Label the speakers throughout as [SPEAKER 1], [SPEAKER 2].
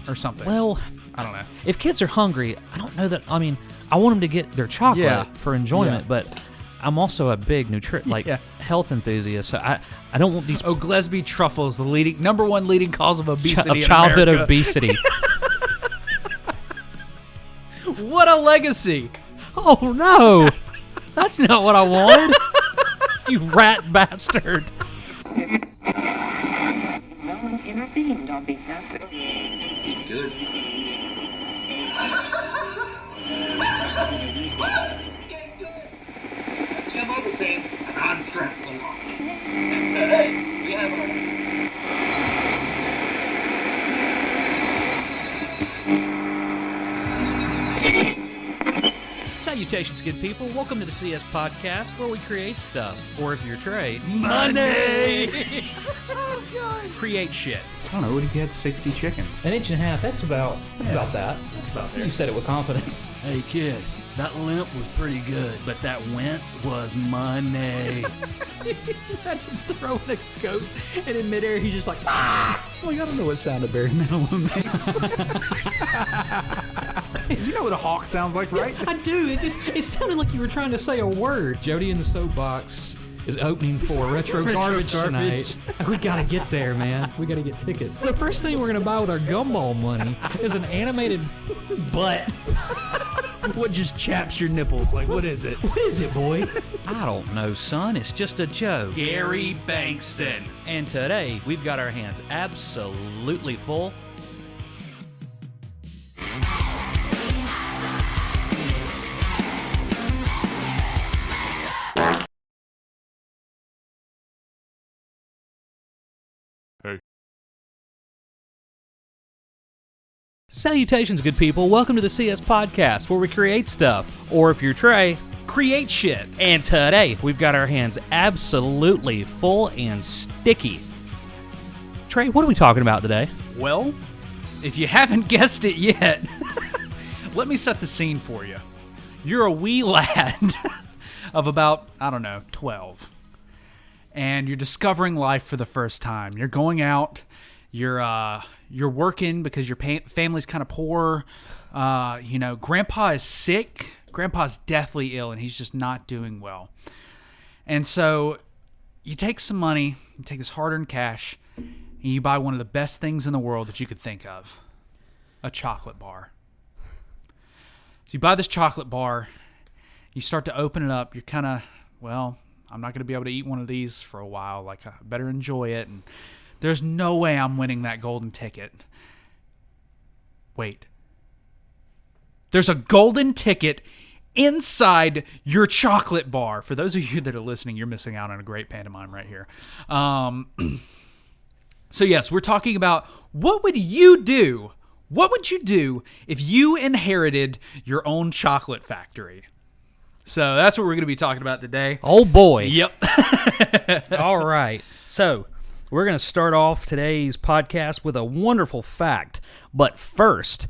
[SPEAKER 1] or something.
[SPEAKER 2] Well,
[SPEAKER 1] I don't know.
[SPEAKER 2] if kids are hungry, I don't know that. I mean, I want them to get their chocolate for enjoyment, but I'm also a big health enthusiast, so I don't want these.
[SPEAKER 1] Oh, Gillespie truffles, the number one leading cause of obesity in
[SPEAKER 2] childhood
[SPEAKER 1] America.
[SPEAKER 2] obesity.
[SPEAKER 1] What a legacy!
[SPEAKER 2] Oh no, that's not what I wanted. You rat bastard.
[SPEAKER 3] No one intervened on behalf of...
[SPEAKER 4] Good. Get good. Jim Overton, and I'm Trey. And today, we have
[SPEAKER 2] Salutations, good people. Welcome to the CS Podcast, where we create stuff. Or if you're Trey,
[SPEAKER 1] Money! Create shit.
[SPEAKER 5] I don't know, what if you had 60 chickens?
[SPEAKER 2] An inch and a half. That's about that.
[SPEAKER 1] It's about there.
[SPEAKER 2] You said it with confidence.
[SPEAKER 6] Hey kid, that limp was pretty good, but that wince was money.
[SPEAKER 2] He's had him throwing a goat, and in midair he's just like, ah!
[SPEAKER 5] Like, I don't know what sound a Barry Manilow makes. You know what a hawk sounds like, right?
[SPEAKER 2] I do. It sounded like you were trying to say a word. Jody in the Soapbox is opening for Retro Garbage tonight. We gotta get there, man. We gotta get tickets. The first thing we're gonna buy with our gumball money is an animated butt.
[SPEAKER 1] What just chaps your nipples? Like, what is it?
[SPEAKER 2] What is it, boy?
[SPEAKER 6] I don't know, son. It's just a joke.
[SPEAKER 1] Gary Bankston.
[SPEAKER 6] And today, we've got our hands absolutely full. Salutations, good people. Welcome to the CS Podcast, where we create stuff. Or if you're Trey,
[SPEAKER 1] Create shit.
[SPEAKER 6] and today we've got our hands absolutely full and sticky. Trey, what are we talking about today?
[SPEAKER 1] Well, if you haven't guessed it yet, let me set the scene for you. You're a wee lad of about, 12. And you're discovering life for the first time. You're going out, you're working because your family's kind of poor. Grandpa is sick. Grandpa's deathly ill, and he's just not doing well. And so you take some money, you take this hard-earned cash, and you buy one of the best things in the world that you could think of, a chocolate bar. So you buy this chocolate bar, you start to open it up, you're kind of, I'm not going to be able to eat one of these for a while, like I better enjoy it, and there's no way I'm winning that golden ticket. Wait. There's a golden ticket inside your chocolate bar. For those of you that are listening, you're missing out on a great pantomime right here. So yes, we're talking about what would you do? What would you do if you inherited your own chocolate factory? So that's what we're going to be talking about today.
[SPEAKER 6] Oh boy.
[SPEAKER 1] Yep.
[SPEAKER 6] All right. So we're going to start off today's podcast with a wonderful fact. But first,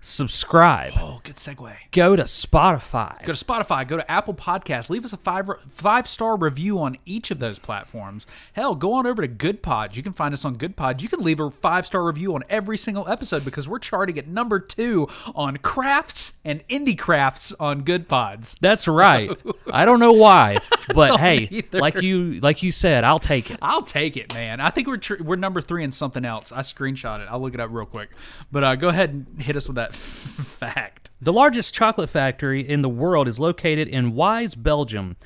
[SPEAKER 6] subscribe.
[SPEAKER 1] Oh, good segue.
[SPEAKER 6] Go to Spotify.
[SPEAKER 1] Go to Spotify, go to Apple Podcasts, leave us a five-star review on each of those platforms. Hell, go on over to Good Pods. You can find us on Good Pods. You can leave a 5-star review on every single episode because we're charting at number 2 on crafts and indie crafts on Good Pods.
[SPEAKER 6] That's right. I don't know why, but
[SPEAKER 1] don't
[SPEAKER 6] hey,
[SPEAKER 1] either.
[SPEAKER 6] like you said, I'll take it.
[SPEAKER 1] I'll take it, man. I think we're number 3 in something else. I screenshot it. I'll look it up real quick. But go ahead and hit us with that fact.
[SPEAKER 6] The largest chocolate factory in the world is located in Wise, Belgium.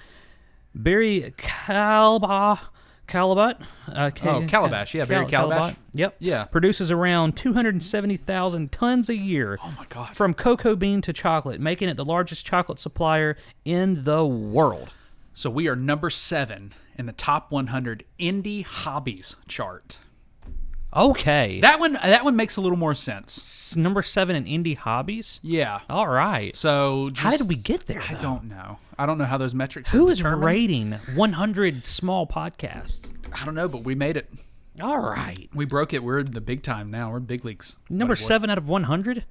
[SPEAKER 6] Barry Calabat.
[SPEAKER 1] Calabash. Yeah, Barry Calabash.
[SPEAKER 6] Yep.
[SPEAKER 1] Yeah.
[SPEAKER 6] Produces around 270,000 tons a year.
[SPEAKER 1] Oh, my God.
[SPEAKER 6] From cocoa bean to chocolate, making it the largest chocolate supplier in the world.
[SPEAKER 1] So we are number 7 in the top 100 indie hobbies chart.
[SPEAKER 6] Okay.
[SPEAKER 1] That one makes a little more sense.
[SPEAKER 6] Number 7 in indie hobbies?
[SPEAKER 1] Yeah.
[SPEAKER 6] All right.
[SPEAKER 1] So
[SPEAKER 6] how did we get there,
[SPEAKER 1] I
[SPEAKER 6] though?
[SPEAKER 1] don't know. I don't know how those metrics
[SPEAKER 6] Who
[SPEAKER 1] are
[SPEAKER 6] is
[SPEAKER 1] determined.
[SPEAKER 6] rating 100 small podcasts?
[SPEAKER 1] I don't know, but we made it.
[SPEAKER 6] All right.
[SPEAKER 1] We broke it. We're in the big time now. We're in big leagues.
[SPEAKER 6] Number 7 out of 100?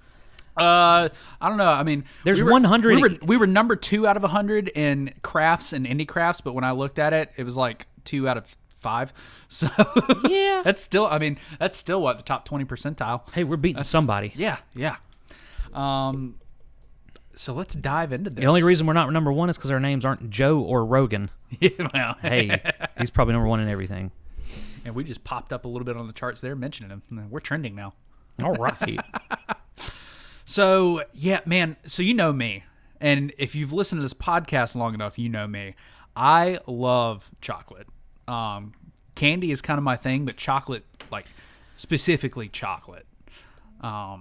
[SPEAKER 1] I don't know. I mean,
[SPEAKER 6] There's
[SPEAKER 1] we were,
[SPEAKER 6] 100.
[SPEAKER 1] We were number 2 out of 100 in crafts and indie crafts, but when I looked at it, it was like 2 out of 5. So
[SPEAKER 6] Yeah.
[SPEAKER 1] that's still what, the top 20 percentile.
[SPEAKER 6] Hey, we're beating somebody.
[SPEAKER 1] Yeah. So let's dive into this.
[SPEAKER 6] The only reason we're not number 1 is because our names aren't Joe or Rogan.
[SPEAKER 1] Yeah, well,
[SPEAKER 6] Hey, he's probably number 1 in everything.
[SPEAKER 1] and we just popped up a little bit on the charts there mentioning him. We're trending now.
[SPEAKER 6] All right.
[SPEAKER 1] So, yeah, man. So you know me. And if you've listened to this podcast long enough, you know me. I love chocolate. Candy is kind of my thing, but chocolate, like specifically chocolate.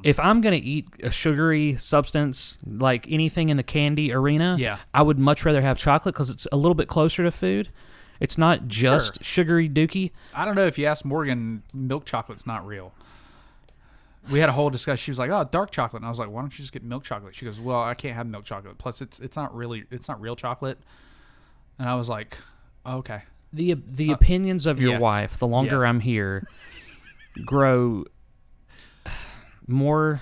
[SPEAKER 6] If I'm going to eat a sugary substance, like anything in the candy arena,
[SPEAKER 1] Yeah.
[SPEAKER 6] I would much rather have chocolate because it's a little bit closer to food. It's not just sugary dookie.
[SPEAKER 1] I don't know if you ask Morgan, milk chocolate's not real. We had a whole discussion. She was like, "Oh, dark chocolate," and I was like, "Why don't you just get milk chocolate?" She goes, "Well, I can't have milk chocolate. Plus, it's not real chocolate." And I was like, oh, "Okay."
[SPEAKER 6] The opinions of your
[SPEAKER 1] yeah.
[SPEAKER 6] wife, the longer
[SPEAKER 1] Yeah.
[SPEAKER 6] I'm here, grow more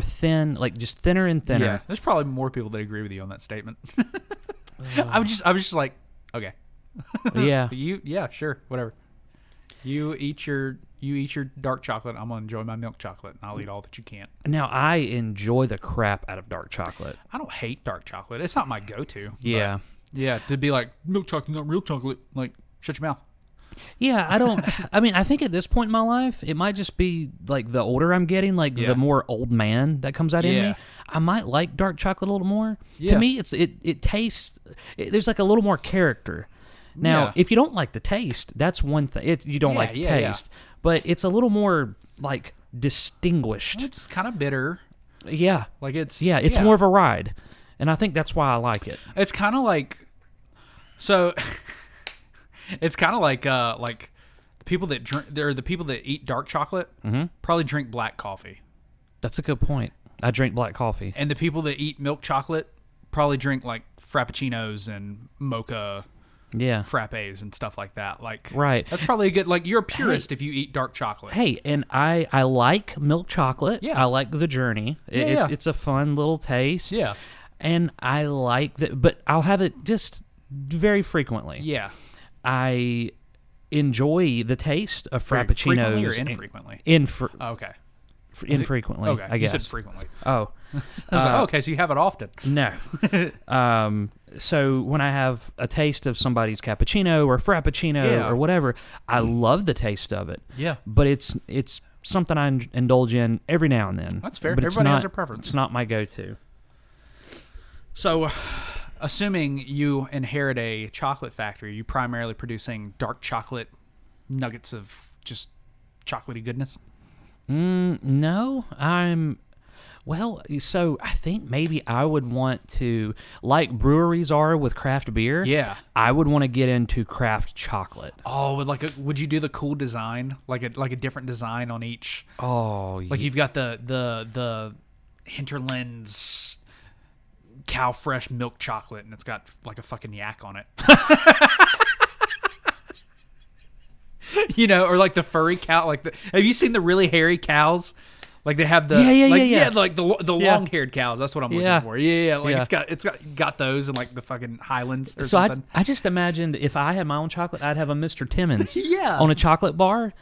[SPEAKER 6] thin, like just thinner and thinner.
[SPEAKER 1] Yeah, there's probably more people that agree with you on that statement. I was just like, okay,
[SPEAKER 6] Yeah.
[SPEAKER 1] yeah, sure, whatever. You eat your dark chocolate. I'm gonna enjoy my milk chocolate, and I'll eat all that you can't.
[SPEAKER 6] Now I enjoy the crap out of dark chocolate.
[SPEAKER 1] I don't hate dark chocolate. It's not my go-to.
[SPEAKER 6] Yeah.
[SPEAKER 1] But yeah, to be like milk chocolate, not real chocolate. Like, shut your mouth.
[SPEAKER 6] Yeah, I don't. I mean, I think at this point in my life, it might just be like the older I'm getting, like
[SPEAKER 1] Yeah.
[SPEAKER 6] the more old man that comes out in
[SPEAKER 1] Yeah.
[SPEAKER 6] me. I might like dark chocolate a little more.
[SPEAKER 1] Yeah.
[SPEAKER 6] To me, it tastes. There's like a little more character. Now,
[SPEAKER 1] Yeah.
[SPEAKER 6] if you don't like the taste, that's one thing. You don't
[SPEAKER 1] Yeah,
[SPEAKER 6] like the
[SPEAKER 1] yeah, yeah.
[SPEAKER 6] taste, but it's a little more like distinguished.
[SPEAKER 1] It's kind of bitter.
[SPEAKER 6] Yeah,
[SPEAKER 1] Like it's
[SPEAKER 6] it's more of a ride, and I think that's why I like it.
[SPEAKER 1] It's kind of like, so. It's kind of like the people that drink. They're the people that eat dark chocolate. Probably drink black coffee,
[SPEAKER 6] That's a good point. I drink black coffee.
[SPEAKER 1] and the people that eat milk chocolate probably drink like frappuccinos and mocha
[SPEAKER 6] Yeah.
[SPEAKER 1] frappes and stuff like that. Like,
[SPEAKER 6] Right.
[SPEAKER 1] That's probably a good. Like, you're a purist if you eat dark chocolate.
[SPEAKER 6] Hey, and I like milk chocolate.
[SPEAKER 1] Yeah.
[SPEAKER 6] I like the journey.
[SPEAKER 1] Yeah.
[SPEAKER 6] It's a fun little taste.
[SPEAKER 1] Yeah.
[SPEAKER 6] And I like that, but I'll have it just very frequently.
[SPEAKER 1] Yeah.
[SPEAKER 6] I enjoy the taste of
[SPEAKER 1] Frequently or
[SPEAKER 6] frappuccinos.
[SPEAKER 1] infrequently?
[SPEAKER 6] Oh,
[SPEAKER 1] Okay.
[SPEAKER 6] infrequently,
[SPEAKER 1] Okay.
[SPEAKER 6] I guess.
[SPEAKER 1] You said frequently.
[SPEAKER 6] Oh,
[SPEAKER 1] I was like, oh, okay, so you have it often.
[SPEAKER 6] no. So when I have a taste of somebody's cappuccino or frappuccino
[SPEAKER 1] Yeah.
[SPEAKER 6] or whatever, I love the taste of it.
[SPEAKER 1] Yeah.
[SPEAKER 6] But it's something I indulge in every now and then.
[SPEAKER 1] That's fair.
[SPEAKER 6] But it's
[SPEAKER 1] Everybody has
[SPEAKER 6] not-
[SPEAKER 1] their preference.
[SPEAKER 6] It's not my go-to.
[SPEAKER 1] So, assuming you inherit a chocolate factory, you primarily producing dark chocolate nuggets of just chocolatey goodness?
[SPEAKER 6] No, so I think maybe I would want to, like breweries are with craft beer.
[SPEAKER 1] Yeah.
[SPEAKER 6] I would want to get into craft chocolate.
[SPEAKER 1] Oh, would you do the cool design, like a different design on each?
[SPEAKER 6] Oh,
[SPEAKER 1] Like you've got the Hinterlands cow fresh milk chocolate, and it's got like a fucking yak on it. You know, or like the furry cow. Have you seen the really hairy cows? Like they have the
[SPEAKER 6] Yeah.
[SPEAKER 1] like the long haired cows. That's what I'm
[SPEAKER 6] Yeah.
[SPEAKER 1] looking for. Yeah. Like
[SPEAKER 6] Yeah.
[SPEAKER 1] it's got those and like the fucking Highlands or
[SPEAKER 6] So
[SPEAKER 1] something.
[SPEAKER 6] I just imagined if I had my own chocolate, I'd have a Mr. Timmons
[SPEAKER 1] Yeah.
[SPEAKER 6] on a chocolate bar.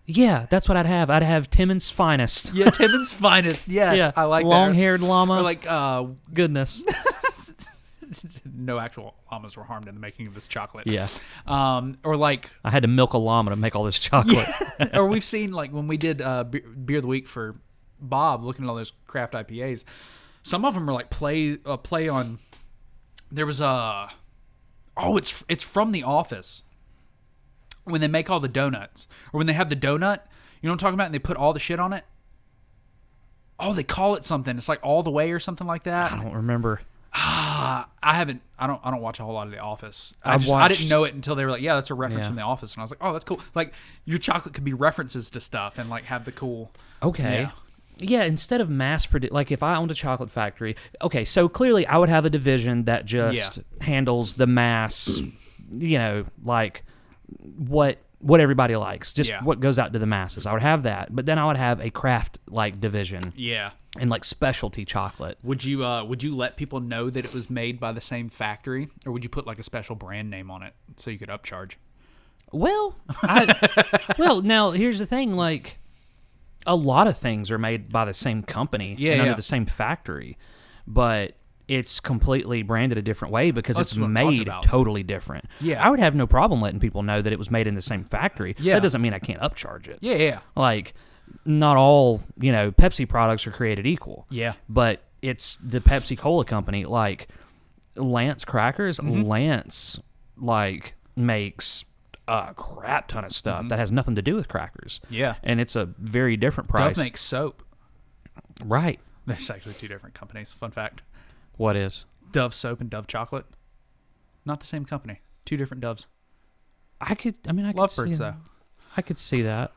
[SPEAKER 6] Yeah, that's what I'd have. I'd have Timmons' finest.
[SPEAKER 1] Yeah, Timmons' finest. Yes,
[SPEAKER 6] Yeah,
[SPEAKER 1] I like that.
[SPEAKER 6] long-haired llama.
[SPEAKER 1] Or like
[SPEAKER 6] Goodness.
[SPEAKER 1] no actual llamas were harmed in the making of this chocolate.
[SPEAKER 6] Yeah.
[SPEAKER 1] Or like,
[SPEAKER 6] I had to milk a llama to make all this chocolate.
[SPEAKER 1] or we've seen like when we did beer of the week for Bob, looking at all those craft IPAs. Some of them are like play on. There was it's from The Office when they make all the donuts, or when they have the donut. You know what I'm talking about? And they put all the shit on it. Oh, they call it something. It's like All the Way or something like that.
[SPEAKER 6] I don't remember.
[SPEAKER 1] I don't watch a whole lot of The Office. I
[SPEAKER 6] watched-
[SPEAKER 1] didn't know it until they were like, yeah, that's a reference
[SPEAKER 6] Yeah.
[SPEAKER 1] from The Office, and I was like, oh, that's cool. Like your chocolate could be references to stuff and like have the cool.
[SPEAKER 6] Okay.
[SPEAKER 1] Yeah.
[SPEAKER 6] Yeah, instead of mass produce, like if I owned a chocolate factory, okay, so clearly I would have a division that just handles the mass, like what everybody likes, just
[SPEAKER 1] Yeah.
[SPEAKER 6] what goes out to the masses. I would have that, but then I would have a craft like division
[SPEAKER 1] Yeah.
[SPEAKER 6] and like specialty chocolate.
[SPEAKER 1] Would you let people know that it was made by the same factory, or would you put like a special brand name on it so you could upcharge?
[SPEAKER 6] Well, now here's the thing. Like, a lot of things are made by the same company and under the same factory, but it's completely branded a different way because
[SPEAKER 1] That's
[SPEAKER 6] it's
[SPEAKER 1] what I'm talking
[SPEAKER 6] made
[SPEAKER 1] about.
[SPEAKER 6] totally different.
[SPEAKER 1] Yeah.
[SPEAKER 6] I would have no problem letting people know that it was made in the same factory.
[SPEAKER 1] Yeah.
[SPEAKER 6] That doesn't mean I can't upcharge it.
[SPEAKER 1] Yeah.
[SPEAKER 6] Like, not all, Pepsi products are created equal.
[SPEAKER 1] Yeah.
[SPEAKER 6] But it's the Pepsi Cola company, like Lance Crackers.
[SPEAKER 1] Mm-hmm.
[SPEAKER 6] Lance, like, makes a crap ton of stuff that has nothing to do with crackers.
[SPEAKER 1] Yeah.
[SPEAKER 6] And it's a very different price.
[SPEAKER 1] Dove makes soap.
[SPEAKER 6] Right.
[SPEAKER 1] There's actually 2 different companies. Fun fact.
[SPEAKER 6] What is?
[SPEAKER 1] Dove soap and Dove chocolate. Not the same company. 2 different Doves.
[SPEAKER 6] I could see
[SPEAKER 1] Lovebirds, though.
[SPEAKER 6] I could see that.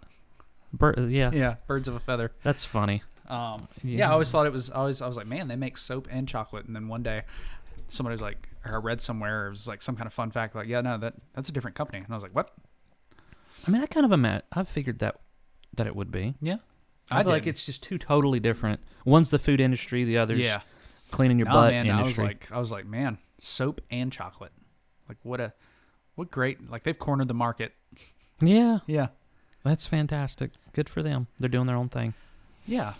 [SPEAKER 6] Yeah.
[SPEAKER 1] Yeah, birds of a feather.
[SPEAKER 6] That's funny.
[SPEAKER 1] Yeah, I always thought it was. I was like, man, they make soap and chocolate. And then one day, somebody was like, or I read somewhere, it was like some kind of fun fact, like, yeah, no, that's a different company. And I was like, what?
[SPEAKER 6] I mean, I kind of I've figured that it would be.
[SPEAKER 1] Yeah,
[SPEAKER 6] I feel like it's just 2 totally different. One's the food industry, the other's cleaning your
[SPEAKER 1] No,
[SPEAKER 6] butt
[SPEAKER 1] man,
[SPEAKER 6] industry.
[SPEAKER 1] I was like, man, soap and chocolate, like what great, like they've cornered the market.
[SPEAKER 6] Yeah,
[SPEAKER 1] Yeah,
[SPEAKER 6] that's fantastic. Good for them. They're doing their own thing.
[SPEAKER 1] yeah.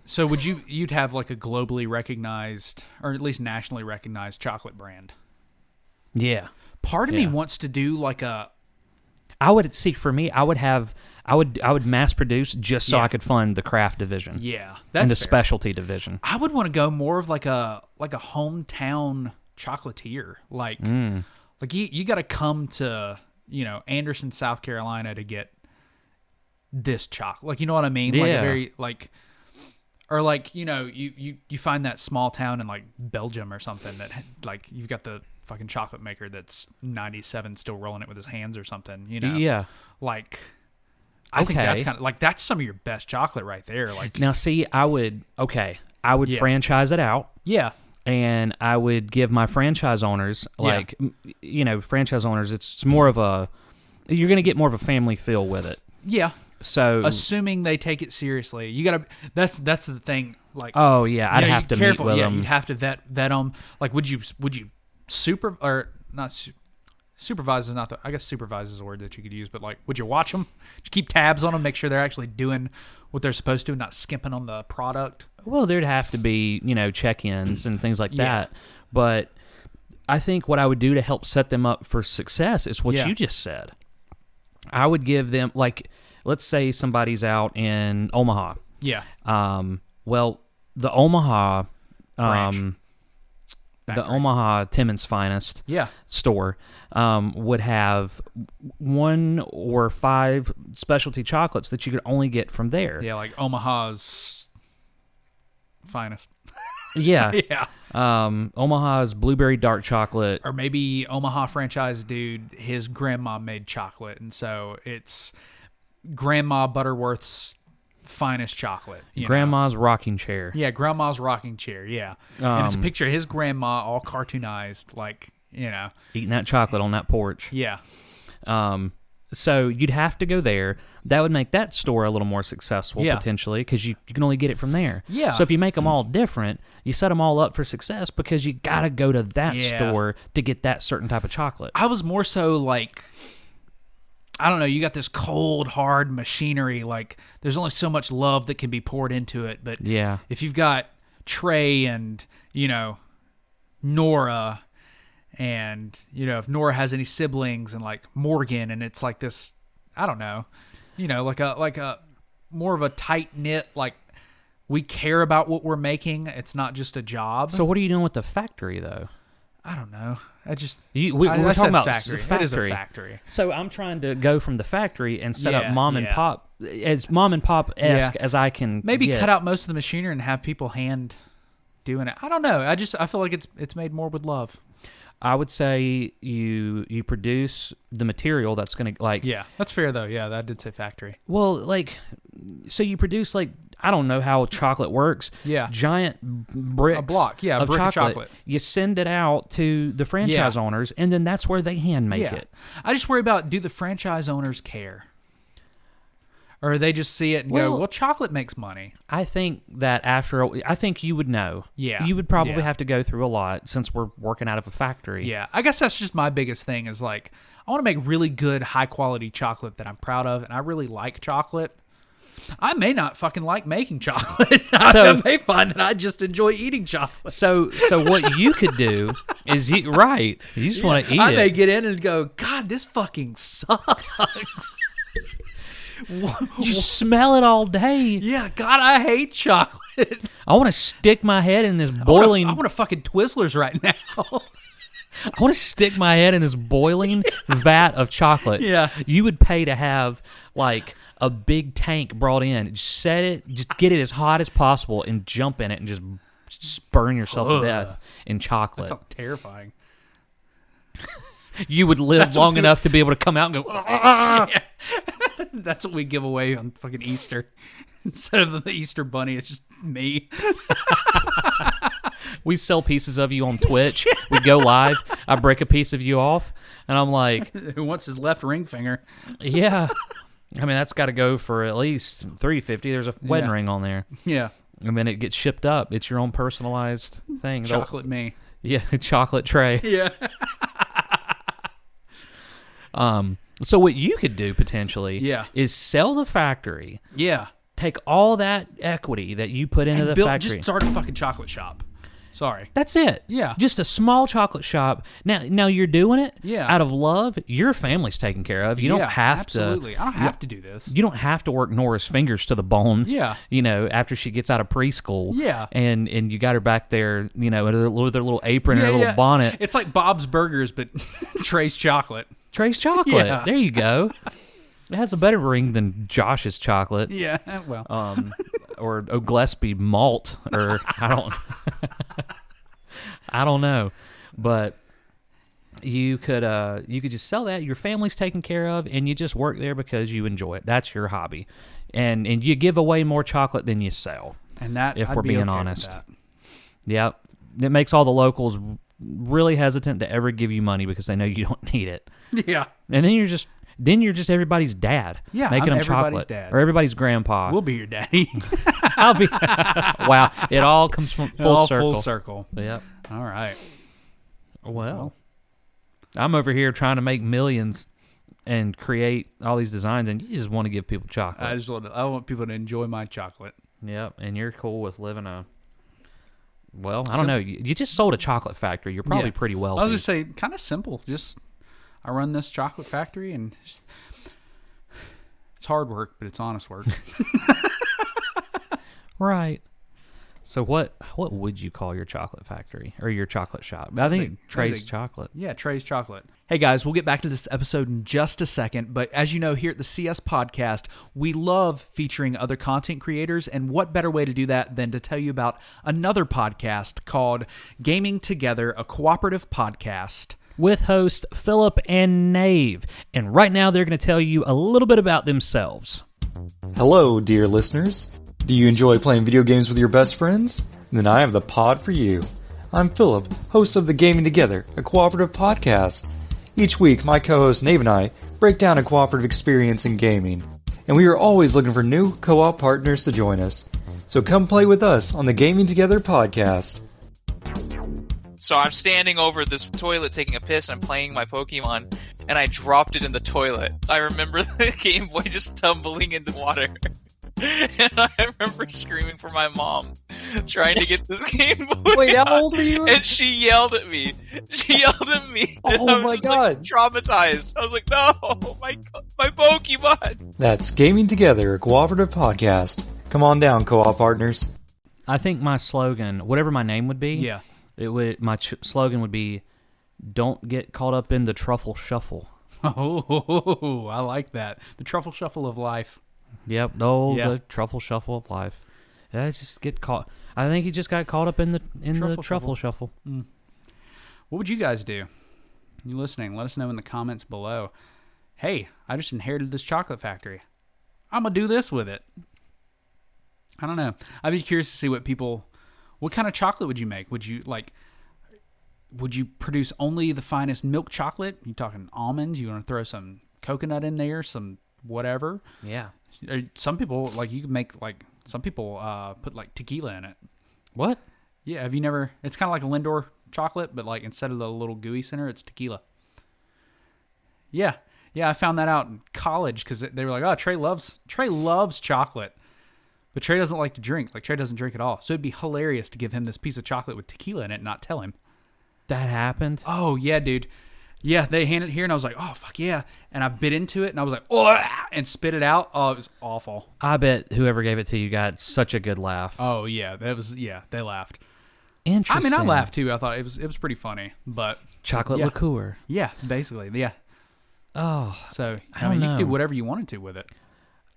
[SPEAKER 1] So you'd have like a globally recognized, or at least nationally recognized chocolate brand.
[SPEAKER 6] Yeah.
[SPEAKER 1] Part of me
[SPEAKER 6] Yeah.
[SPEAKER 1] wants to do like a.
[SPEAKER 6] I would see for me. I would mass produce just so
[SPEAKER 1] Yeah.
[SPEAKER 6] I could fund the craft division.
[SPEAKER 1] Yeah, that's
[SPEAKER 6] and the
[SPEAKER 1] fair.
[SPEAKER 6] specialty division.
[SPEAKER 1] I would want to go more of like a hometown chocolatier. Like you got to come to Anderson, South Carolina to get this chocolate. Like, you know what I mean? Like a
[SPEAKER 6] Yeah.
[SPEAKER 1] very like, or like you find that small town in like Belgium or something that like you've got the fucking chocolate maker that's 97 still rolling it with his hands or something.
[SPEAKER 6] Yeah.
[SPEAKER 1] Like. I think that's
[SPEAKER 6] Okay.
[SPEAKER 1] kind of like that's some of your best chocolate right there. Like
[SPEAKER 6] Now, see, I would
[SPEAKER 1] Yeah.
[SPEAKER 6] franchise it out.
[SPEAKER 1] yeah,
[SPEAKER 6] And I would give my franchise owners, like, franchise owners, it's more of you're going to get more of a family feel with it.
[SPEAKER 1] yeah.
[SPEAKER 6] So,
[SPEAKER 1] Assuming they take it seriously, you gotta. That's the thing. Like,
[SPEAKER 6] oh yeah, I'd
[SPEAKER 1] you
[SPEAKER 6] have to
[SPEAKER 1] careful.
[SPEAKER 6] meet with
[SPEAKER 1] Yeah,
[SPEAKER 6] them.
[SPEAKER 1] you'd have to vet them. Like, would you supervise is not the. I guess supervise is a word that you could use, but like, would you watch them? Would you keep tabs on them, make sure they're actually doing what they're supposed to, and not skimping on the product?
[SPEAKER 6] Well, there'd have to be, check-ins and things like
[SPEAKER 1] Yeah.
[SPEAKER 6] that. But I think what I would do to help set them up for success is what
[SPEAKER 1] Yeah.
[SPEAKER 6] you just said. I would give them, like, let's say somebody's out in Omaha.
[SPEAKER 1] Yeah,
[SPEAKER 6] Well, the Omaha,
[SPEAKER 1] Branch.
[SPEAKER 6] the
[SPEAKER 1] Factory.
[SPEAKER 6] Omaha Timmons Finest
[SPEAKER 1] yeah,
[SPEAKER 6] store would have 1 or 5 specialty chocolates that you could only get from there.
[SPEAKER 1] yeah. Like Omaha's finest.
[SPEAKER 6] Yeah.
[SPEAKER 1] Yeah.
[SPEAKER 6] Omaha's blueberry dark chocolate.
[SPEAKER 1] Or maybe Omaha franchise dude, his grandma made chocolate, and so it's Grandma Butterworth's finest chocolate. you know?
[SPEAKER 6] Grandma's rocking chair.
[SPEAKER 1] Yeah, Grandma's rocking chair. Yeah, and it's a picture of his grandma, all cartoonized, like
[SPEAKER 6] Eating that chocolate on that porch.
[SPEAKER 1] Yeah,
[SPEAKER 6] So you'd have to go there. That would make that store a little more successful,
[SPEAKER 1] Yeah.
[SPEAKER 6] potentially, because you can only get it from there.
[SPEAKER 1] Yeah.
[SPEAKER 6] So if you make them all different, you set them all up for success because you got to go to that
[SPEAKER 1] Yeah.
[SPEAKER 6] store to get that certain type of chocolate.
[SPEAKER 1] I was more so like, I don't know. You got this cold, hard machinery. Like, there's only so much love that can be poured into it. But
[SPEAKER 6] Yeah.
[SPEAKER 1] if you've got Trey and Nora, and if Nora has any siblings, and like Morgan, and it's like this, I don't know, like a more of a tight knit, like, we care about what we're making. It's not just a job.
[SPEAKER 6] So what are you doing with the factory, though?
[SPEAKER 1] I don't know. I just
[SPEAKER 6] We
[SPEAKER 1] I
[SPEAKER 6] were
[SPEAKER 1] said
[SPEAKER 6] talking about
[SPEAKER 1] factory.
[SPEAKER 6] the factory.
[SPEAKER 1] It is a factory.
[SPEAKER 6] So I'm trying to go from the factory and set
[SPEAKER 1] Yeah,
[SPEAKER 6] up mom and
[SPEAKER 1] yeah.
[SPEAKER 6] pop, as mom and pop esque
[SPEAKER 1] Yeah.
[SPEAKER 6] as I can.
[SPEAKER 1] Maybe
[SPEAKER 6] get.
[SPEAKER 1] cut out most of the machinery and have people hand doing it. I don't know. I feel like it's made more with love.
[SPEAKER 6] I would say you produce the material that's gonna like.
[SPEAKER 1] Yeah, that's fair though. Yeah, that did say factory.
[SPEAKER 6] Well, like, so you produce, like, I don't know how chocolate works.
[SPEAKER 1] Yeah.
[SPEAKER 6] Giant bricks.
[SPEAKER 1] A block, yeah, a
[SPEAKER 6] of
[SPEAKER 1] brick of
[SPEAKER 6] chocolate.
[SPEAKER 1] chocolate.
[SPEAKER 6] You send it out to the franchise
[SPEAKER 1] Yeah.
[SPEAKER 6] owners, and then that's where they hand make
[SPEAKER 1] Yeah.
[SPEAKER 6] it.
[SPEAKER 1] I just worry about, do the franchise owners care? Or they just see it and go, well, chocolate makes money.
[SPEAKER 6] I think that I think you would know.
[SPEAKER 1] Yeah.
[SPEAKER 6] You would probably have to go through a lot since we're working out of a factory.
[SPEAKER 1] Yeah. I guess that's just my biggest thing is like, I want to make really good, high-quality chocolate that I'm proud of, and I really like chocolate. I may not fucking like making chocolate. I may find that I just enjoy eating chocolate.
[SPEAKER 6] So what you could do is you just want to eat it.
[SPEAKER 1] I may get in and go, God, this fucking sucks.
[SPEAKER 6] You smell it all day.
[SPEAKER 1] Yeah, God, I hate chocolate.
[SPEAKER 6] I want to stick my head in this boiling.
[SPEAKER 1] I want to fucking Twizzlers right now.
[SPEAKER 6] I want to stick my head in this boiling vat of chocolate.
[SPEAKER 1] Yeah.
[SPEAKER 6] You would pay to have like a big tank brought in. Just get it as hot as possible and jump in it and just burn yourself to death in chocolate.
[SPEAKER 1] That sounds terrifying.
[SPEAKER 6] You would live long enough to be able to come out and go.
[SPEAKER 1] Yeah. That's what we give away on fucking Easter. Instead of the Easter bunny, it's just me.
[SPEAKER 6] We sell pieces of you on Twitch. We go live. I break a piece of you off, and I'm like,
[SPEAKER 1] who wants his left ring finger?
[SPEAKER 6] Yeah. I mean, that's got to go for at least $350. There's a wedding ring on there.
[SPEAKER 1] Yeah.
[SPEAKER 6] And then it gets shipped up. It's your own personalized thing.
[SPEAKER 1] Chocolate me.
[SPEAKER 6] Yeah, chocolate Trey.
[SPEAKER 1] Yeah.
[SPEAKER 6] So what you could do potentially is sell the factory.
[SPEAKER 1] Yeah.
[SPEAKER 6] Take all that equity that you put into the factory.
[SPEAKER 1] Just start a fucking chocolate shop. Sorry.
[SPEAKER 6] That's it.
[SPEAKER 1] Yeah.
[SPEAKER 6] Just a small chocolate shop. Now you're doing it out of love. Your family's taken care of. You don't have
[SPEAKER 1] absolutely. I don't have to do this.
[SPEAKER 6] You don't have to work Nora's fingers to the bone.
[SPEAKER 1] Yeah.
[SPEAKER 6] You know, after she gets out of preschool.
[SPEAKER 1] Yeah.
[SPEAKER 6] And you got her back there, you know, with her little apron and her little bonnet.
[SPEAKER 1] It's like Bob's Burgers, but Trey's chocolate.
[SPEAKER 6] Trey's chocolate.
[SPEAKER 1] Yeah.
[SPEAKER 6] There you go. It has a better ring than Josh's chocolate.
[SPEAKER 1] Yeah, well.
[SPEAKER 6] Or O'Gillespie malt, or I don't know. But you could just sell that. Your family's taken care of, and you just work there because you enjoy it. That's your hobby. And you give away more chocolate than you sell.
[SPEAKER 1] And that,
[SPEAKER 6] if
[SPEAKER 1] I'd
[SPEAKER 6] we're
[SPEAKER 1] be
[SPEAKER 6] being
[SPEAKER 1] okay
[SPEAKER 6] honest.
[SPEAKER 1] with that.
[SPEAKER 6] Yeah. It makes all the locals really hesitant to ever give you money because they know you don't need it.
[SPEAKER 1] Yeah.
[SPEAKER 6] And then you're just everybody's dad.
[SPEAKER 1] Yeah,
[SPEAKER 6] making
[SPEAKER 1] I'm
[SPEAKER 6] them
[SPEAKER 1] everybody's
[SPEAKER 6] chocolate
[SPEAKER 1] dad.
[SPEAKER 6] or everybody's grandpa.
[SPEAKER 1] We'll be your daddy.
[SPEAKER 6] I'll be. Wow, it all comes from full circle.
[SPEAKER 1] Full circle.
[SPEAKER 6] Yep.
[SPEAKER 1] All right.
[SPEAKER 6] Well, I'm over here trying to make millions and create all these designs, and you just want to give people chocolate.
[SPEAKER 1] I want people to enjoy my chocolate.
[SPEAKER 6] Yep, and you're cool with living a. Well, I don't know. You just sold a chocolate factory. You're probably pretty wealthy.
[SPEAKER 1] I was just say, kind of simple. Just I run this chocolate factory, and it's hard work, but it's honest work.
[SPEAKER 6] Right. So what would you call your chocolate factory or your chocolate shop? I think Trey's Chocolate.
[SPEAKER 1] Yeah, Trey's Chocolate. Hey guys, we'll get back to this episode in just a second, but as you know, here at the CS Podcast, we love featuring other content creators, and what better way to do that than to tell you about another podcast called Gaming Together, a cooperative podcast.
[SPEAKER 6] With host Philip and Nave. And right now they're going to tell you a little bit about themselves.
[SPEAKER 7] Hello, dear listeners. Do you enjoy playing video games with your best friends? Then I have the pod for you. I'm Philip, host of the Gaming Together, a cooperative podcast. Each week, my co-host Nave and I break down a cooperative experience in gaming. And we are always looking for new co-op partners to join us. So come play with us on the Gaming Together podcast.
[SPEAKER 8] So I'm standing over this toilet taking a piss, and I'm playing my Pokemon, and I dropped it in the toilet. I remember the Game Boy just tumbling into water. And I remember screaming for my mom, trying to get this Game Boy.
[SPEAKER 7] Wait, how old were you?
[SPEAKER 8] And she yelled at me. And I was
[SPEAKER 7] my
[SPEAKER 8] just,
[SPEAKER 7] God.
[SPEAKER 8] like, traumatized. I was like, no, my Pokemon.
[SPEAKER 7] That's Gaming Together, a cooperative podcast. Come on down, co-op partners.
[SPEAKER 6] I think my slogan, whatever my name would be, my slogan would be, "Don't get caught up in the truffle shuffle."
[SPEAKER 1] Oh, I like that. The truffle shuffle of life.
[SPEAKER 6] Yep, the truffle shuffle of life. Yeah, just get caught. I think he just got caught up in the truffle shuffle.
[SPEAKER 1] Mm. What would you guys do? You listening? Let us know in the comments below. Hey, I just inherited this chocolate factory. I'm gonna do this with it. I don't know. I'd be curious to see what kind of chocolate would you make? Would you produce only the finest milk chocolate? You talking almonds? You want to throw some coconut in there, some whatever?
[SPEAKER 6] Yeah.
[SPEAKER 1] Some people like you can make like some people put like tequila in it.
[SPEAKER 6] What?
[SPEAKER 1] Yeah, have you never? It's kind of like a Lindor chocolate, but like instead of the little gooey center, it's tequila. Yeah, I found that out in college because they were like, "Oh, Trey loves chocolate, but Trey doesn't like to drink. Like Trey doesn't drink at all. So it'd be hilarious to give him this piece of chocolate with tequila in it and not tell him."
[SPEAKER 6] That happened?
[SPEAKER 1] Oh yeah, dude. Yeah, they handed it here, and I was like, "Oh fuck yeah!" And I bit into it, and I was like, "Oh!" and spit it out. Oh, it was awful.
[SPEAKER 6] I bet whoever gave it to you got such a good laugh.
[SPEAKER 1] Oh yeah, they laughed. I
[SPEAKER 6] Interesting.
[SPEAKER 1] mean, I laughed too. I thought it was pretty funny, but
[SPEAKER 6] Chocolate
[SPEAKER 1] yeah.
[SPEAKER 6] liqueur.
[SPEAKER 1] Yeah, basically, yeah.
[SPEAKER 6] Oh,
[SPEAKER 1] So
[SPEAKER 6] I don't
[SPEAKER 1] mean, you
[SPEAKER 6] know.
[SPEAKER 1] could do whatever you wanted to with it.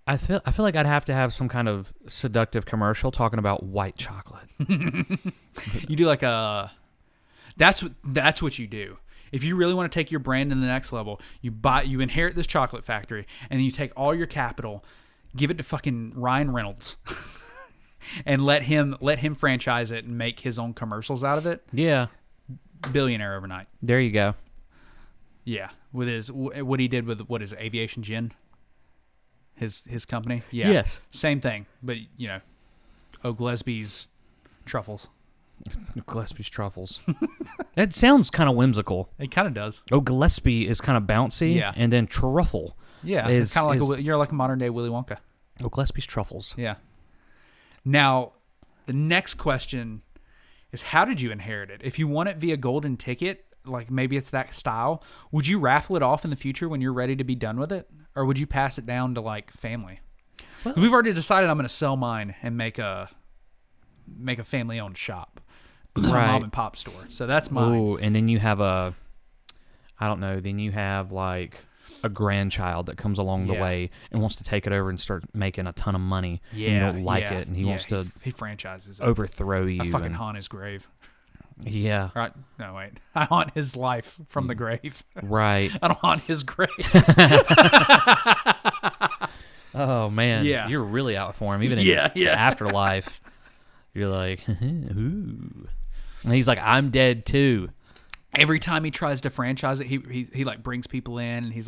[SPEAKER 6] I feel like I'd have to have some kind of seductive commercial talking about white chocolate.
[SPEAKER 1] You do like a. That's what you do. If you really want to take your brand to the next level, you inherit this chocolate factory, and then you take all your capital, give it to fucking Ryan Reynolds, and let him franchise it and make his own commercials out of it.
[SPEAKER 6] Yeah.
[SPEAKER 1] Billionaire overnight.
[SPEAKER 6] There you go.
[SPEAKER 1] Yeah, with his what he did with what is it, Aviation Gin, his company. Yeah,
[SPEAKER 6] Yes.
[SPEAKER 1] same thing, but Gillespie's truffles.
[SPEAKER 6] Gillespie's truffles. That sounds kind of whimsical.
[SPEAKER 1] It kind of does.
[SPEAKER 6] Oh, Gillespie is kind of bouncy.
[SPEAKER 1] Yeah.
[SPEAKER 6] And then truffle.
[SPEAKER 1] Yeah,
[SPEAKER 6] is,
[SPEAKER 1] it's kind of like you're like a modern day Willy Wonka.
[SPEAKER 6] Oh, Gillespie's truffles.
[SPEAKER 1] Yeah. Now, the next question is, how did you inherit it? If you won it via golden ticket, like maybe it's that style, would you raffle it off in the future when you're ready to be done with it, or would you pass it down to like family?
[SPEAKER 6] Well,
[SPEAKER 1] We've already decided I'm going to sell mine and make a family-owned shop,
[SPEAKER 6] Right.
[SPEAKER 1] mom and pop store. So that's mine.
[SPEAKER 6] Ooh, and then you have then you have like a grandchild that comes along the
[SPEAKER 1] Yeah.
[SPEAKER 6] way and wants to take it over and start making a ton of money.
[SPEAKER 1] Yeah,
[SPEAKER 6] and you don't like
[SPEAKER 1] yeah,
[SPEAKER 6] it, and he
[SPEAKER 1] yeah,
[SPEAKER 6] wants to
[SPEAKER 1] he franchises it.
[SPEAKER 6] overthrow you.
[SPEAKER 1] I fucking
[SPEAKER 6] and-
[SPEAKER 1] haunt his grave.
[SPEAKER 6] Yeah,
[SPEAKER 1] Right? No, wait. I haunt his life from the grave.
[SPEAKER 6] right.
[SPEAKER 1] I don't haunt his grave.
[SPEAKER 6] Oh man,
[SPEAKER 1] Yeah.
[SPEAKER 6] you're really out for him, even in
[SPEAKER 1] Yeah,
[SPEAKER 6] the
[SPEAKER 1] yeah.
[SPEAKER 6] afterlife. You're like, ooh. And he's like, I'm dead too.
[SPEAKER 1] Every time he tries to franchise it, he like brings people in, and he's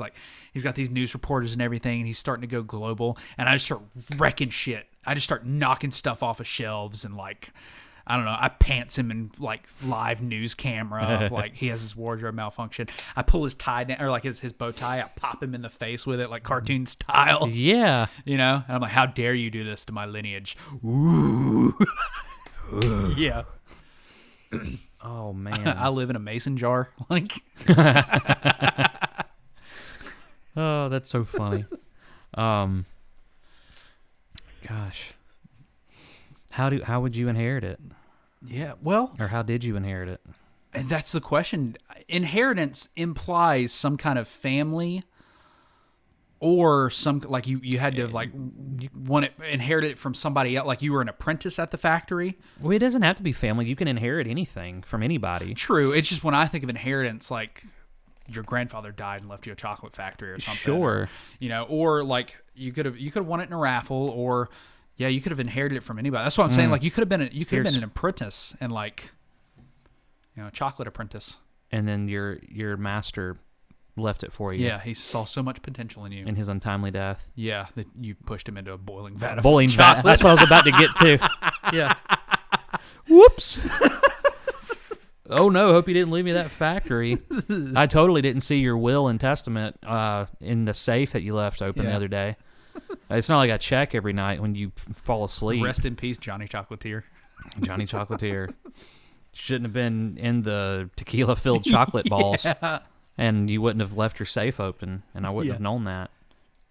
[SPEAKER 1] got these news reporters and everything, and he's starting to go global. And I just start wrecking shit. I just start knocking stuff off of shelves, and like, I don't know, I pants him in like live news camera. Like he has his wardrobe malfunction. I pull his tie down, or like his bow tie. I pop him in the face with it, like cartoon style.
[SPEAKER 6] Yeah.
[SPEAKER 1] You know, and I'm like, how dare you do this to my lineage? Ooh. Yeah.
[SPEAKER 6] Oh man.
[SPEAKER 1] I live in a mason jar. Like,
[SPEAKER 6] Oh, that's so funny. Gosh. How would you inherit it?
[SPEAKER 1] yeah, well,
[SPEAKER 6] Or how did you inherit it?
[SPEAKER 1] and that's the question. Inheritance implies some kind of family, or some like you had to have like you want it inherit it from somebody else. Like you were an apprentice at the factory.
[SPEAKER 6] Well, it doesn't have to be family. You can inherit anything from anybody.
[SPEAKER 1] True. It's just when I think of inheritance, like your grandfather died and left you a chocolate factory or something.
[SPEAKER 6] Sure.
[SPEAKER 1] You know, or like you could have won it in a raffle, or yeah, you could have inherited it from anybody. That's what I'm saying. Like you could have been an apprentice and like, you know, a chocolate apprentice.
[SPEAKER 6] And then your master left it for you.
[SPEAKER 1] Yeah, he saw so much potential in you.
[SPEAKER 6] In his untimely death.
[SPEAKER 1] Yeah, that you pushed him into a boiling vat of
[SPEAKER 6] Bowling
[SPEAKER 1] chocolate.
[SPEAKER 6] vat. That's what I was about to get to.
[SPEAKER 1] Yeah.
[SPEAKER 6] Whoops. Oh no, hope you didn't leave me that factory. I totally didn't see your will and testament in the safe that you left open the
[SPEAKER 1] Yeah.
[SPEAKER 6] other day. It's not like I check every night when you fall asleep.
[SPEAKER 1] Rest in peace, Johnny Chocolatier.
[SPEAKER 6] Johnny Chocolatier. Shouldn't have been in the tequila-filled chocolate balls.
[SPEAKER 1] Yeah.
[SPEAKER 6] And you wouldn't have left your safe open, and I wouldn't
[SPEAKER 1] Yeah.
[SPEAKER 6] have known that.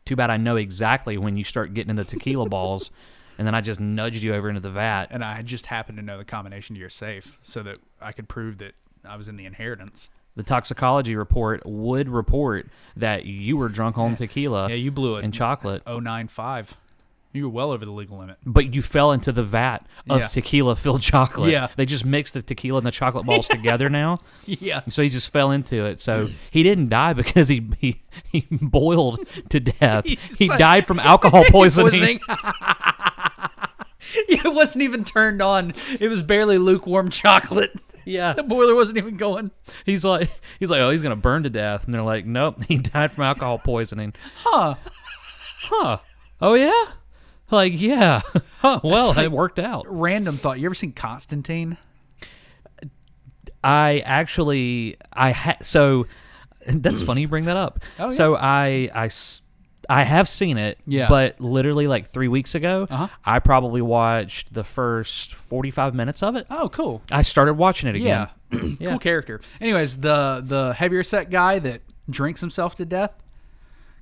[SPEAKER 6] Too bad I know exactly when you start getting in the tequila balls, and then I just nudged you over into the vat.
[SPEAKER 1] And I just happened to know the combination to your safe so that I could prove that I was in the inheritance.
[SPEAKER 6] The toxicology report would report that you were drunk on tequila
[SPEAKER 1] Yeah, you blew it.
[SPEAKER 6] and chocolate,
[SPEAKER 1] 095. You were well over the legal limit.
[SPEAKER 6] but you fell into the vat of
[SPEAKER 1] Yeah.
[SPEAKER 6] tequila-filled chocolate.
[SPEAKER 1] Yeah.
[SPEAKER 6] They just mixed the tequila and the chocolate balls together now.
[SPEAKER 1] Yeah.
[SPEAKER 6] So he just fell into it. So he didn't die because he boiled to death. He
[SPEAKER 1] like-
[SPEAKER 6] died from alcohol poisoning.
[SPEAKER 1] Yeah, it wasn't even turned on. It was barely lukewarm chocolate.
[SPEAKER 6] Yeah.
[SPEAKER 1] The boiler wasn't even going.
[SPEAKER 6] He's like, oh, he's gonna burn to death, and they're like, nope, he died from alcohol poisoning.
[SPEAKER 1] Huh.
[SPEAKER 6] Huh? Oh yeah, like yeah. Well,
[SPEAKER 1] That's
[SPEAKER 6] it worked out.
[SPEAKER 1] Random thought. You ever seen Constantine?
[SPEAKER 6] So that's funny you bring that up.
[SPEAKER 1] Oh, yeah.
[SPEAKER 6] So I have seen it,
[SPEAKER 1] Yeah.
[SPEAKER 6] but literally like 3 weeks ago,
[SPEAKER 1] Uh-huh.
[SPEAKER 6] I probably watched the first 45 minutes of it.
[SPEAKER 1] Oh, cool.
[SPEAKER 6] I started watching it again.
[SPEAKER 1] Yeah.
[SPEAKER 6] Yeah.
[SPEAKER 1] Cool character. Anyways, the heavier set guy that drinks himself to death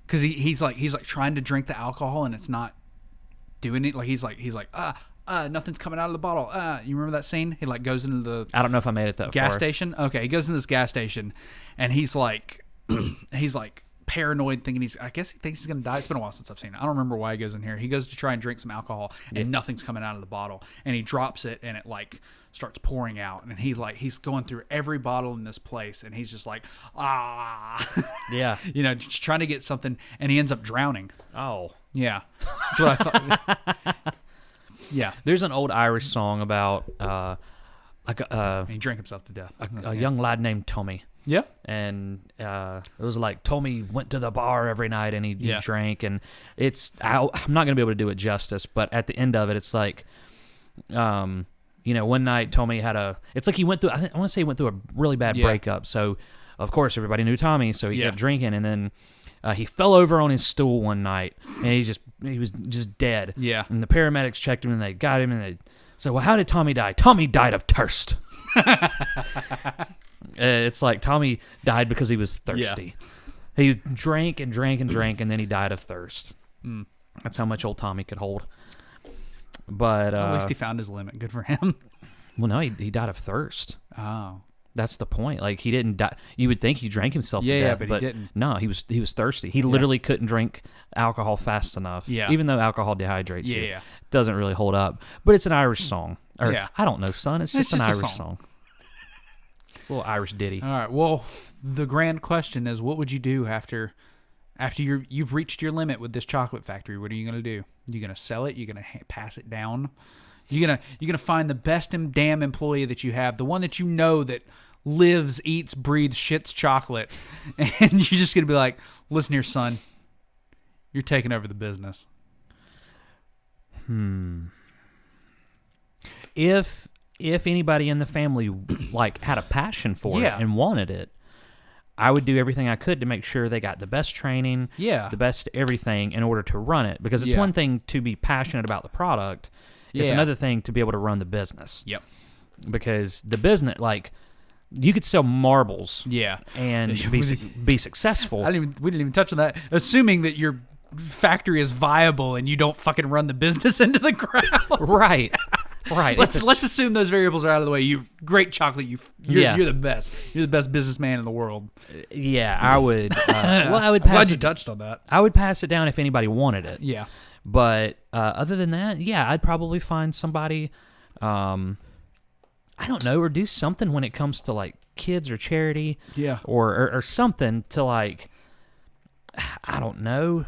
[SPEAKER 1] because he's like trying to drink the alcohol and it's not doing it. Like he's like nothing's coming out of the bottle. You remember that scene? He like goes into the
[SPEAKER 6] I don't know if I made it that
[SPEAKER 1] gas
[SPEAKER 6] far.
[SPEAKER 1] station. Okay, he goes in this gas station and he's like he's like paranoid, thinking I guess he thinks he's gonna die. It's been a while since I've seen it. I don't remember why he goes in here. He goes to try and drink some alcohol and nothing's coming out of the bottle, and he drops it and it like starts pouring out, and he's going through every bottle in this place, and he's just like
[SPEAKER 6] Yeah.
[SPEAKER 1] you know, just trying to get something, and he ends up drowning.
[SPEAKER 6] Oh.
[SPEAKER 1] Yeah, that's what I thought. Yeah,
[SPEAKER 6] There's an old Irish song about
[SPEAKER 1] he drank himself to death.
[SPEAKER 6] a young lad named Tommy.
[SPEAKER 1] Yeah,
[SPEAKER 6] And it was like Tommy went to the bar every night and he
[SPEAKER 1] Yeah.
[SPEAKER 6] drank, and I'm not gonna be able to do it justice, but at the end of it, it's like, one night Tommy it's like he went through. I want to say he went through a really bad
[SPEAKER 1] Yeah.
[SPEAKER 6] breakup. So of course everybody knew Tommy, so he
[SPEAKER 1] Yeah.
[SPEAKER 6] kept drinking, and then he fell over on his stool one night, and he was just dead.
[SPEAKER 1] Yeah.
[SPEAKER 6] And the paramedics checked him, and they got him, and they said, "Well, how did Tommy die?" Tommy died of thirst. It's like Tommy died because he was thirsty. He drank and drank and drank, and then he died of thirst. That's how much old Tommy could hold. But
[SPEAKER 1] at least he found his limit. Good for him.
[SPEAKER 6] well, no, he died of thirst.
[SPEAKER 1] Oh,
[SPEAKER 6] That's the point. Like he didn't die. You would think he drank himself
[SPEAKER 1] Yeah,
[SPEAKER 6] to
[SPEAKER 1] yeah,
[SPEAKER 6] death,
[SPEAKER 1] but he didn't.
[SPEAKER 6] No, he was thirsty. He literally couldn't drink alcohol fast enough.
[SPEAKER 1] Yeah.
[SPEAKER 6] Even though alcohol dehydrates you,
[SPEAKER 1] Yeah.
[SPEAKER 6] it doesn't really hold up. But it's an Irish song. Or,
[SPEAKER 1] Yeah.
[SPEAKER 6] I don't know, son. It's just
[SPEAKER 1] It's
[SPEAKER 6] an
[SPEAKER 1] just a
[SPEAKER 6] Irish
[SPEAKER 1] song.
[SPEAKER 6] song. It's a little Irish ditty.
[SPEAKER 1] All right. Well, the grand question is, what would you do after you've reached your limit with this chocolate factory? What are you gonna do? You gonna sell it? You gonna pass it down? You gonna find the best damn employee that you have, the one that you know that lives, eats, breathes, shits chocolate, and you're just gonna be like, listen here, son, you're taking over the business.
[SPEAKER 6] If anybody in the family like had a passion for it
[SPEAKER 1] Yeah.
[SPEAKER 6] and wanted it, I would do everything I could to make sure they got the best training,
[SPEAKER 1] Yeah.
[SPEAKER 6] the best everything in order to run it. Because it's
[SPEAKER 1] Yeah.
[SPEAKER 6] one thing to be passionate about the product, it's
[SPEAKER 1] Yeah.
[SPEAKER 6] another thing to be able to run the business.
[SPEAKER 1] Yep.
[SPEAKER 6] Because the business, like, you could sell marbles,
[SPEAKER 1] Yeah.
[SPEAKER 6] and be successful.
[SPEAKER 1] We didn't even touch on that. Assuming that your factory is viable and you don't fucking run the business into the ground.
[SPEAKER 6] Right. Right.
[SPEAKER 1] Let's assume those variables are out of the way. You great chocolate.
[SPEAKER 6] Yeah.
[SPEAKER 1] You're the best. You're the best businessman in the world.
[SPEAKER 6] Yeah, I would. Well, I would
[SPEAKER 1] I'm glad
[SPEAKER 6] pass
[SPEAKER 1] you
[SPEAKER 6] it.
[SPEAKER 1] touched on that.
[SPEAKER 6] I would pass it down if anybody wanted it.
[SPEAKER 1] Yeah.
[SPEAKER 6] But other than that, yeah, I'd probably find somebody, I don't know, or do something when it comes to like kids or charity,
[SPEAKER 1] Yeah.
[SPEAKER 6] or something to like, I don't know,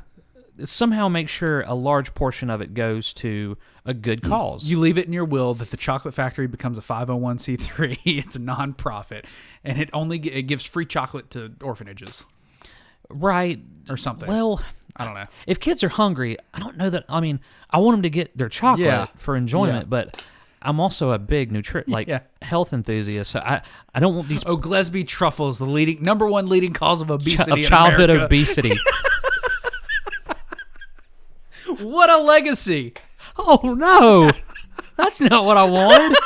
[SPEAKER 6] somehow make sure a large portion of it goes to a good cause.
[SPEAKER 1] You leave it in your will that the chocolate factory becomes a 501c3. It's a non-profit, and it gives free chocolate to orphanages
[SPEAKER 6] Right.
[SPEAKER 1] or something.
[SPEAKER 6] Well,
[SPEAKER 1] I don't know.
[SPEAKER 6] if kids are hungry, I don't know that. I mean, I want them to get their chocolate
[SPEAKER 1] Yeah.
[SPEAKER 6] for enjoyment,
[SPEAKER 1] Yeah.
[SPEAKER 6] but I'm also a big
[SPEAKER 1] Yeah.
[SPEAKER 6] health enthusiast. So I don't want these
[SPEAKER 1] Oh, Gillespie truffles, the number one leading cause of obesity
[SPEAKER 6] of
[SPEAKER 1] in
[SPEAKER 6] childhood
[SPEAKER 1] America.
[SPEAKER 6] obesity.
[SPEAKER 1] What a legacy!
[SPEAKER 6] Oh no, that's not what I wanted.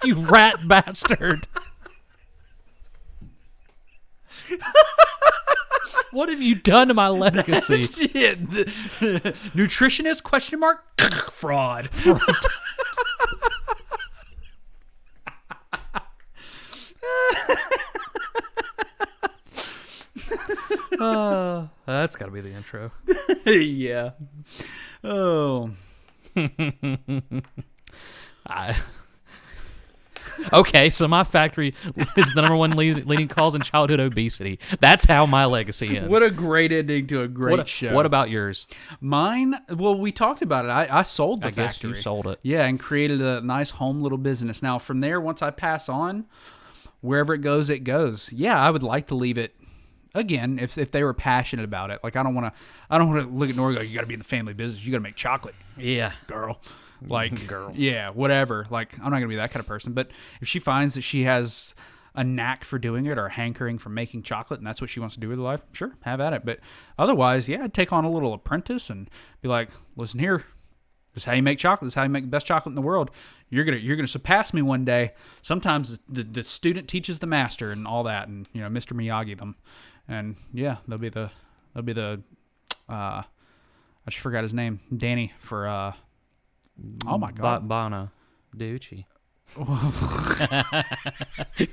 [SPEAKER 6] You rat bastard! What have you done to my legacy?
[SPEAKER 1] Shit. Nutritionist? Question mark? Fraud.
[SPEAKER 6] That's got to be the intro.
[SPEAKER 1] Yeah. Oh.
[SPEAKER 6] Okay, so my factory is the number one leading cause in childhood obesity. That's how my legacy ends.
[SPEAKER 1] What a great ending to a great show.
[SPEAKER 6] What about yours?
[SPEAKER 1] Mine? Well, we talked about it. I sold the
[SPEAKER 6] I guess
[SPEAKER 1] factory.
[SPEAKER 6] you sold it.
[SPEAKER 1] Yeah, and created a nice home little business. Now, from there, once I pass on, wherever it goes, it goes. Yeah, I would like to leave it again, if they were passionate about it, like I don't want to look at Nora and go, you got to be in the family business. You got to make chocolate,
[SPEAKER 6] Yeah.
[SPEAKER 1] girl. Like,
[SPEAKER 6] Girl.
[SPEAKER 1] yeah, whatever. Like, I'm not gonna be that kind of person. But if she finds that she has a knack for doing it or a hankering for making chocolate, and that's what she wants to do with her life, sure, have at it. But otherwise, yeah, I'd take on a little apprentice and be like, listen here, this is how you make chocolate. This is how you make the best chocolate in the world. You're gonna surpass me one day. Sometimes the student teaches the master and all that, and Mr. Miyagi them, and yeah, they'll be the I just forgot his name, Danny for oh my god,
[SPEAKER 6] Bana Ducci.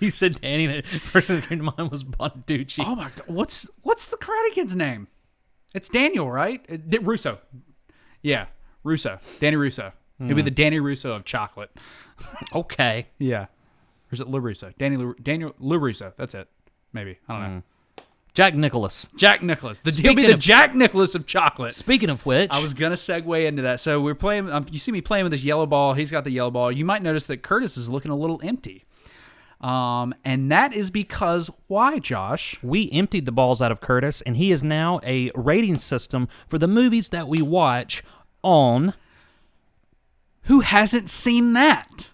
[SPEAKER 6] You said Danny. The first thing that came to mind was Bonaducci.
[SPEAKER 1] Oh my god, what's the Karate Kid's name? It's Daniel, right? Russo. Yeah, Russo. Danny Russo. He'll be the Danny Russo of chocolate.
[SPEAKER 6] Okay.
[SPEAKER 1] Yeah. Or is it LaRusso? Daniel LaRusso. That's it. Maybe. I don't know.
[SPEAKER 6] Jack Nicholas.
[SPEAKER 1] Jack Nicholas. He'll be
[SPEAKER 6] Speaking
[SPEAKER 1] the
[SPEAKER 6] of-
[SPEAKER 1] Jack Nicholas of chocolate.
[SPEAKER 6] Speaking of which,
[SPEAKER 1] I was going to segue into that. So we're playing, you see me playing with this yellow ball. He's got the yellow ball. You might notice that Curtis is looking a little empty. And that is because, why, Josh?
[SPEAKER 6] we emptied the balls out of Curtis, and he is now a rating system for the movies that we watch on.
[SPEAKER 1] Who hasn't seen that?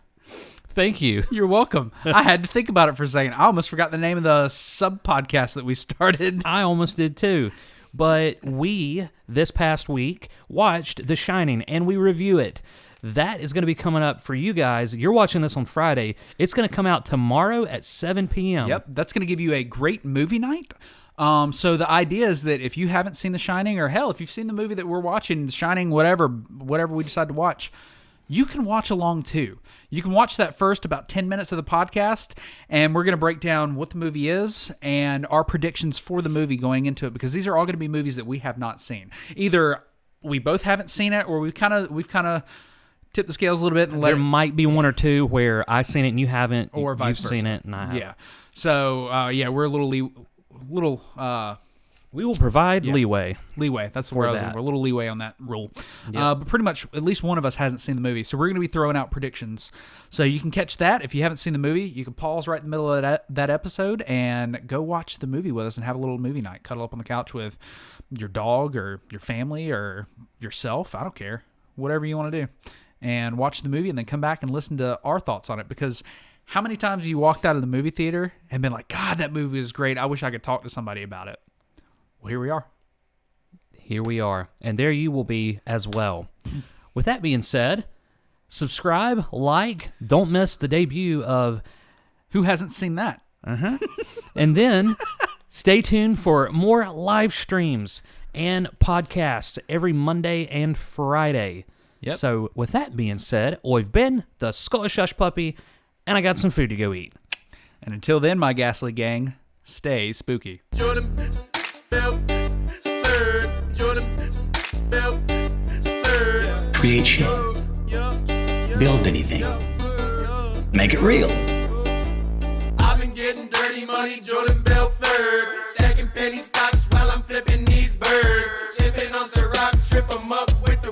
[SPEAKER 6] Thank you.
[SPEAKER 1] You're welcome. I had to think about it for a second. I almost forgot the name of the sub-podcast that we started.
[SPEAKER 6] I almost did too. But we, this past week, watched The Shining, and we review it. That is going to be coming up for you guys. You're watching this on Friday. It's going to come out tomorrow at 7 p.m.
[SPEAKER 1] Yep, that's going to give you a great movie night. So the idea is that if you haven't seen The Shining, or hell, if you've seen the movie that we're watching, The Shining, whatever we decide to watch, you can watch along too. You can watch that first about 10 minutes of the podcast, and we're going to break down what the movie is and our predictions for the movie going into it, because these are all going to be movies that we have not seen. Either we both haven't seen it, or we've kind of tipped the scales a little bit and let
[SPEAKER 6] There might be one or two where I've seen it and you haven't,
[SPEAKER 1] or vice
[SPEAKER 6] you've
[SPEAKER 1] versa.
[SPEAKER 6] seen it and I haven't.
[SPEAKER 1] Yeah. So we're a little
[SPEAKER 6] We will provide leeway.
[SPEAKER 1] leeway. That's the word I was
[SPEAKER 6] that.
[SPEAKER 1] looking for. A little leeway on that rule. But pretty much at least one of us hasn't seen the movie. So we're going to be throwing out predictions. So you can catch that. If you haven't seen the movie, you can pause right in the middle of that episode and go watch the movie with us and have a little movie night. Cuddle up on the couch with your dog or your family or yourself. I don't care. Whatever you want to do. And watch the movie and then come back and listen to our thoughts on it. Because how many times have you walked out of the movie theater and been like, God, that movie is great. I wish I could talk to somebody about it. Well, here we are.
[SPEAKER 6] Here we are. And there you will be as well. With that being said, subscribe, like, don't miss the debut of...
[SPEAKER 1] Who hasn't seen that?
[SPEAKER 6] And then stay tuned for more live streams and podcasts every Monday and Friday.
[SPEAKER 1] Yep.
[SPEAKER 6] So with that being said, I've been the Scottish Hush Puppy, and I got some food to go eat.
[SPEAKER 1] And until then, my ghastly gang, stay spooky.
[SPEAKER 9] Jordan Bell stirred. Jordan Bell stirred.
[SPEAKER 10] Create shit. Build anything. Make it real.
[SPEAKER 9] I've been getting dirty money, Jordan Bell third. Stacking penny stocks while I'm flipping these birds. Sipping on Ciroc, trip 'em up with the